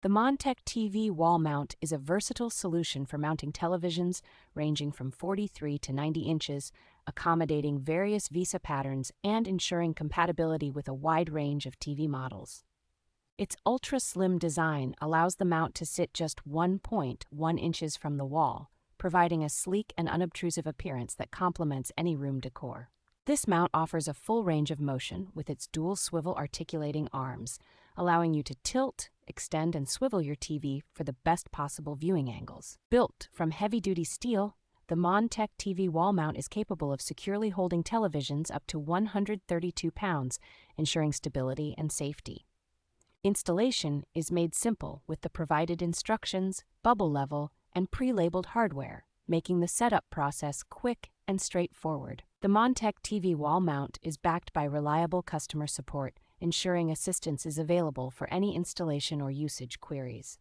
The monTEK TV wall mount is a versatile solution for mounting televisions ranging from 43 to 90 inches, accommodating various VESA patterns and ensuring compatibility with a wide range of TV models. Its ultra-slim design allows the mount to sit just 1.1 inches from the wall, providing a sleek and unobtrusive appearance that complements any room decor. This mount offers a full range of motion with its dual swivel articulating arms, allowing you to tilt, extend, and swivel your TV for the best possible viewing angles. Built from heavy-duty steel, the monTEK TV wall mount is capable of securely holding televisions up to 132 pounds, ensuring stability and safety. Installation is made simple with the provided instructions, bubble level, and pre-labeled hardware, making the setup process quick and straightforward. The monTEK TV wall mount is backed by reliable customer support, ensuring assistance is available for any installation or usage queries.